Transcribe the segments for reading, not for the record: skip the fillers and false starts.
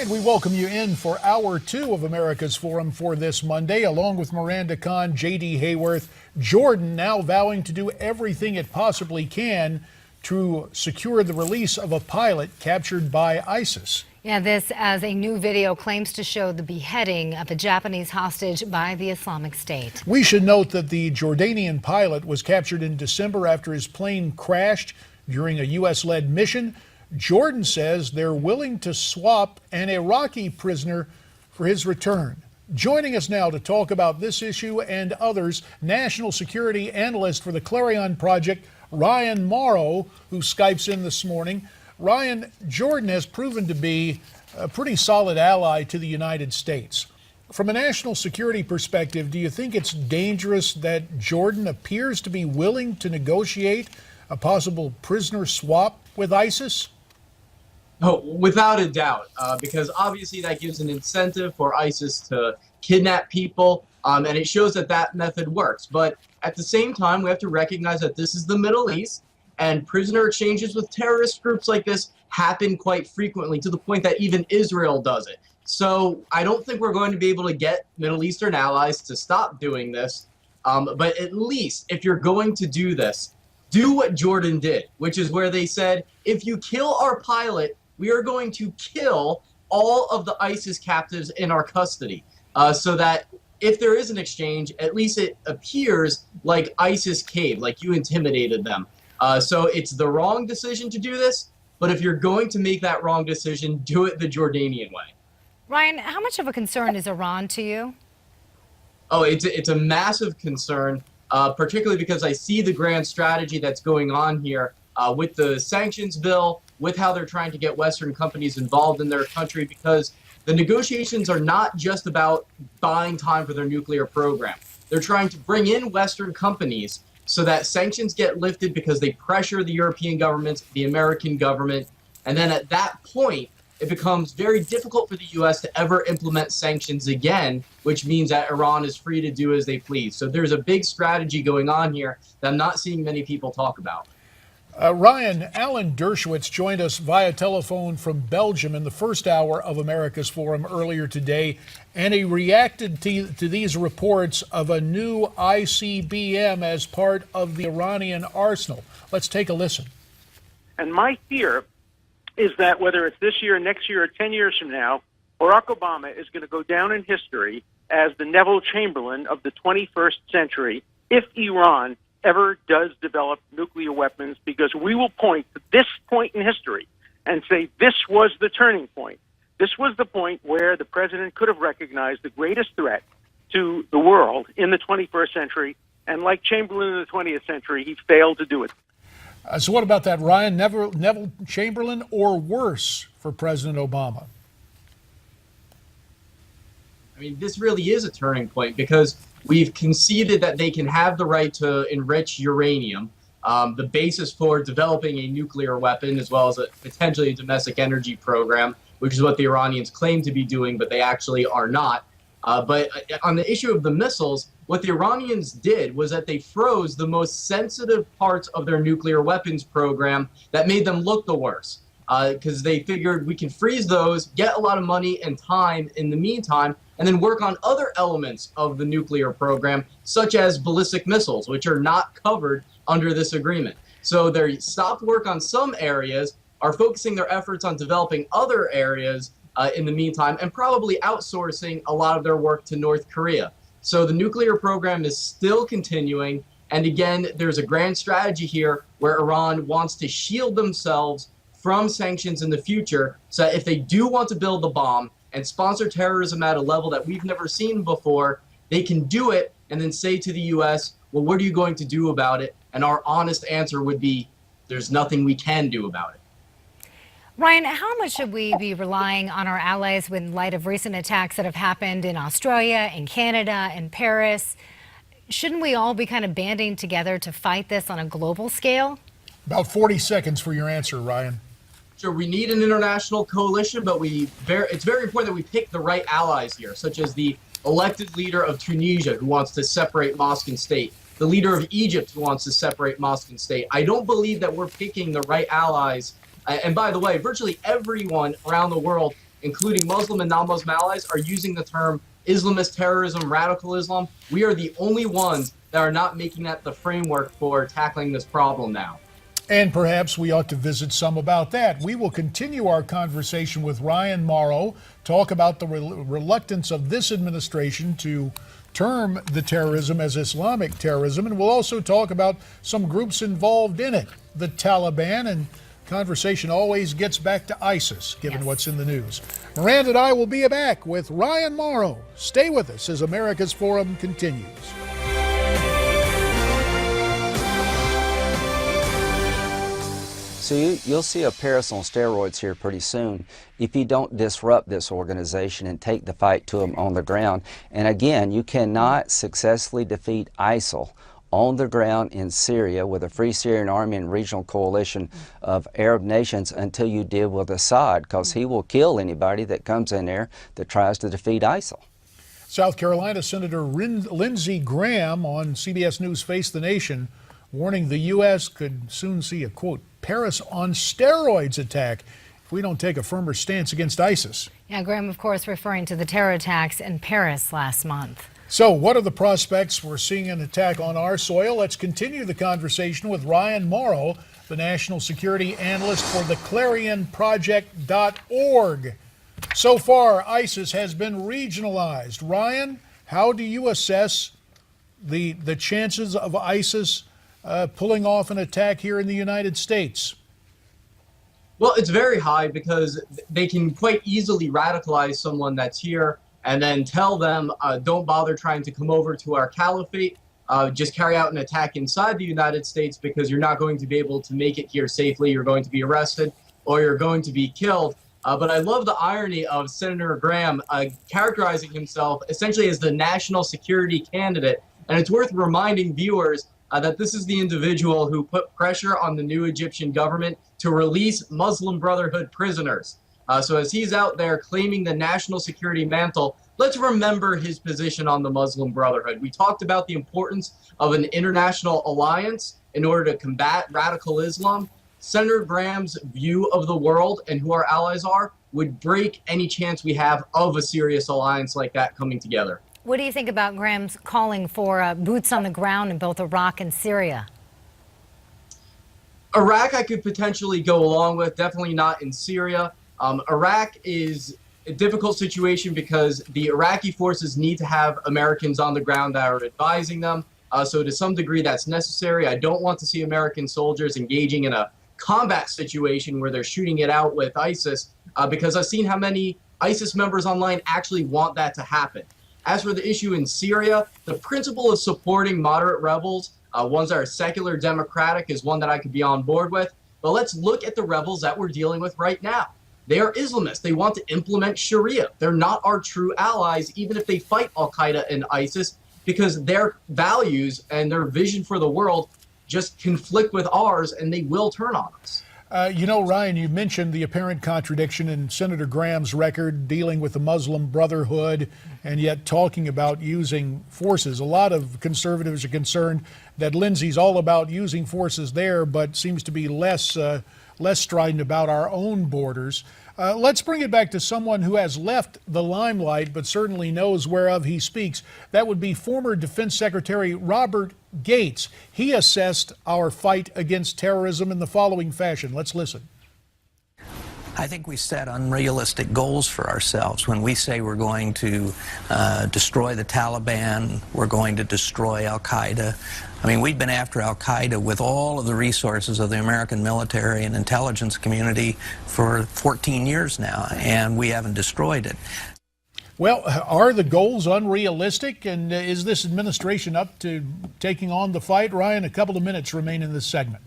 right, we welcome you in for hour two of America's Forum for this Monday, along with Miranda Khan, J.D. Hayworth. Jordan now vowing to do everything it possibly can to secure the release of a pilot captured by ISIS. Yeah, this as a new video claims to show the beheading of a Japanese hostage by the Islamic State. We should note that the Jordanian pilot was captured in December after his plane crashed during a U.S.-led mission. Jordan says they're willing to swap an Iraqi prisoner for his return. Joining us now to talk about this issue and others, national security analyst for the Clarion Project, Ryan Mauro, who Skypes in this morning. Ryan, Jordan has proven to be a pretty solid ally to the United States. From a national security perspective, do you think it's dangerous that Jordan appears to be willing to negotiate a possible prisoner swap with ISIS? Oh, without a doubt, because obviously that gives an incentive for ISIS to kidnap people, and it shows that that method works. But at the same time, we have to recognize that this is the Middle East, and prisoner exchanges with terrorist groups like this happen quite frequently, to the point that even Israel does it. So I don't think we're going to be able to get Middle Eastern allies to stop doing this. But at least if you're going to do this, do what Jordan did, which is where they said, if you kill our pilot, we are going to kill all of the ISIS captives in our custody, so that if there is an exchange, at least it appears like ISIS caved, like you intimidated them. So it's the wrong decision to do this, but if you're going to make that wrong decision, do it the Jordanian way. Ryan, how much of a concern is Iran to you? Oh, it's a massive concern, particularly because I see the grand strategy that's going on here with the sanctions bill, with how they're trying to get Western companies involved in their country, because the negotiations are not just about buying time for their nuclear program. They're trying to bring in Western companies so that sanctions get lifted because they pressure the European governments, the American government, and then at that point, it becomes very difficult for the U.S. to ever implement sanctions again, which means that Iran is free to do as they please. So there's a big strategy going on here that I'm not seeing many people talk about. Ryan, Alan Dershowitz joined us via telephone from Belgium in the first hour of America's Forum earlier today, and he reacted to these reports of a new ICBM as part of the Iranian arsenal. Let's take a listen. And my fear is that whether it's this year, next year, or 10 years from now, Barack Obama is going to go down in history as the Neville Chamberlain of the 21st century if Iran ever does develop nuclear weapons, because we will point to this point in history and say this was the turning point. This was the point where the president could have recognized the greatest threat to the world in the 21st century, and like Chamberlain in the 20th century, he failed to do it. So what about that, Ryan? Neville Chamberlain or worse for President Obama? I mean, this really is a turning point, because we've conceded that they can have the right to enrich uranium, the basis for developing a nuclear weapon, as well as potentially a domestic energy program, which is what the Iranians claim to be doing, but they actually are not. But on the issue of the missiles, what the Iranians did was that they froze the most sensitive parts of their nuclear weapons program that made them look the worst. Because they figured we can freeze those, get a lot of money and time in the meantime, and then work on other elements of the nuclear program, such as ballistic missiles, which are not covered under this agreement. So they stopped work on some areas, are focusing their efforts on developing other areas in the meantime, and probably outsourcing a lot of their work to North Korea. So the nuclear program is still continuing, and again, there's a grand strategy here where Iran wants to shield themselves from sanctions in the future, so that if they do want to build the bomb and sponsor terrorism at a level that we've never seen before, they can do it and then say to the U.S., well, what are you going to do about it? And our honest answer would be, there's nothing we can do about it. Ryan, how much should we be relying on our allies in light of recent attacks that have happened in Australia, in Canada, in Paris? Shouldn't we all be kind of banding together to fight this on a global scale? About 40 seconds for your answer, Ryan. Sure, we need an international coalition, but it's very important that we pick the right allies here, such as the elected leader of Tunisia, who wants to separate mosque and state, the leader of Egypt, who wants to separate mosque and state. I don't believe that we're picking the right allies. And by the way, virtually everyone around the world including Muslim and non-Muslim allies, are using the term Islamist terrorism, radical Islam. We are the only ones that are not making that the framework for tackling this problem now. And perhaps we ought to visit some about that. We will continue our conversation with Ryan Mauro, talk about the reluctance of this administration to term the terrorism as Islamic terrorism, and we'll also talk about some groups involved in it, the Taliban, and conversation always gets back to ISIS, given what's in the news. Miranda and I will be back with Ryan Mauro. Stay with us as America's Forum continues. So you'll see a Paris on steroids here pretty soon if you don't disrupt this organization and take the fight to them on the ground. And again, you cannot successfully defeat ISIL on the ground in Syria with a Free Syrian Army and regional coalition of Arab nations until you deal with Assad, because he will kill anybody that comes in there that tries to defeat ISIL. South Carolina Senator Lindsey Graham on CBS News Face the Nation warning the U.S. could soon see a, quote, Paris on steroids attack if we don't take a firmer stance against ISIS. Yeah, Graham, of course, referring to the terror attacks in Paris last month. So what are the prospects for seeing an attack on our soil? Let's continue the conversation with Ryan Mauro, the national security analyst for the ClarionProject.org. So far, ISIS has been regionalized. Ryan, how do you assess the chances of ISIS pulling off an attack here in the United States? Well, it's very high because they can quite easily radicalize someone that's here and then tell them, don't bother trying to come over to our caliphate. Just carry out an attack inside the United States because you're not going to be able to make it here safely. You're going to be arrested or you're going to be killed. But I love the irony of Senator Graham characterizing himself essentially as the national security candidate. And it's worth reminding viewers that this is the individual who put pressure on the new Egyptian government to release Muslim Brotherhood prisoners. So as he's out there claiming the national security mantle, let's remember his position on the Muslim Brotherhood. We talked about the importance of an international alliance in order to combat radical Islam. Senator Graham's view of the world and who our allies are would break any chance we have of a serious alliance like that coming together. What do you think about Graham's calling for boots on the ground in both Iraq and Syria? Iraq I could potentially go along with, definitely not in Syria. Iraq is a difficult situation because the Iraqi forces need to have Americans on the ground that are advising them. So to some degree that's necessary. I don't want to see American soldiers engaging in a combat situation where they're shooting it out with ISIS because I've seen how many ISIS members online actually want that to happen. As for the issue in Syria, the principle of supporting moderate rebels, ones that are secular democratic, is one that I could be on board with. But let's look at the rebels that we're dealing with right now. They are Islamists. They want to implement Sharia. They're not our true allies, even if they fight Al-Qaeda and ISIS, because their values and their vision for the world just conflict with ours, and they will turn on us. You know, Ryan, you mentioned the apparent contradiction in Senator Graham's record dealing with the Muslim Brotherhood and yet talking about using forces. A lot of conservatives are concerned that Lindsey's all about using forces there, but seems to be less strident about our own borders. Let's bring it back to someone who has left the limelight but certainly knows whereof he speaks. That would be former Defense Secretary Robert Gates. He assessed our fight against terrorism in the following fashion. Let's listen. I think we set unrealistic goals for ourselves when we say we're going to destroy the Taliban, we're going to destroy Al-Qaeda. I mean, we've been after Al-Qaeda with all of the resources of the American military and intelligence community for 14 years now, and we haven't destroyed it. Well, are the goals unrealistic, and is this administration up to taking on the fight? Ryan, a couple of minutes remain in this segment.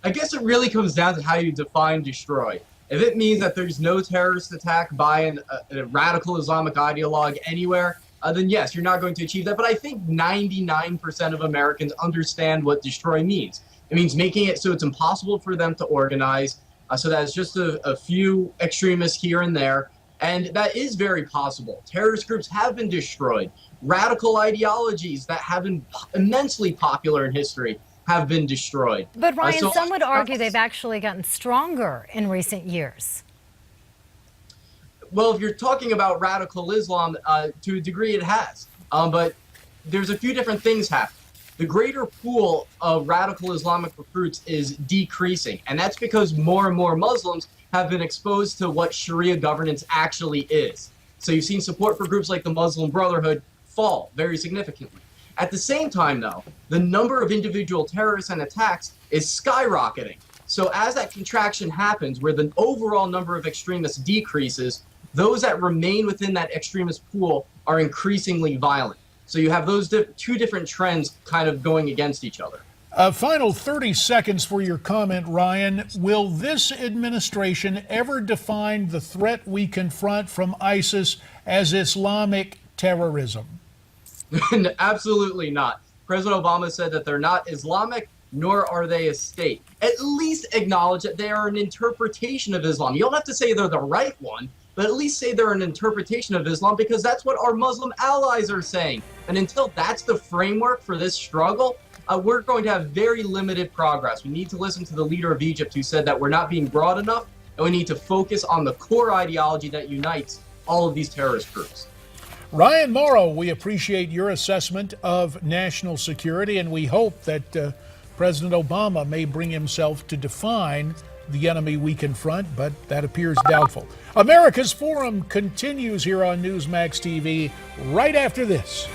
I guess it really comes down to how you define destroy. If it means that there's no terrorist attack by a radical Islamic ideologue anywhere, then yes, you're not going to achieve that. But I think 99% of Americans understand what destroy means. It means making it so it's impossible for them to organize, so that it's just a few extremists here and there. And that is very possible. Terrorist groups have been destroyed. Radical ideologies that have been immensely popular in history have been destroyed. But Ryan, some would argue they've actually gotten stronger in recent years. Well, if you're talking about radical Islam, to a degree it has. But there's a few different things happening. The greater pool of radical Islamic recruits is decreasing, and that's because more and more Muslims have been exposed to what Sharia governance actually is. So you've seen support for groups like the Muslim Brotherhood fall very significantly. At the same time, though, the number of individual terrorists and attacks is skyrocketing. So as that contraction happens, where the overall number of extremists decreases, those that remain within that extremist pool are increasingly violent. So you have those two different trends kind of going against each other. Final 30 seconds for your comment, Ryan. Will this administration ever define the threat we confront from ISIS as Islamic terrorism? Absolutely not. President Obama said that they're not Islamic, nor are they a state. At least acknowledge that they are an interpretation of Islam. You don't have to say they're the right one, but at least say they're an interpretation of Islam, because that's what our Muslim allies are saying. And until that's the framework for this struggle, we're going to have very limited progress. We need to listen to the leader of Egypt, who said that we're not being broad enough, and we need to focus on the core ideology that unites all of these terrorist groups. Ryan Mauro, we appreciate your assessment of national security, and we hope that President Obama may bring himself to define the enemy we confront, but that appears doubtful. America's Forum continues here on Newsmax TV right after this.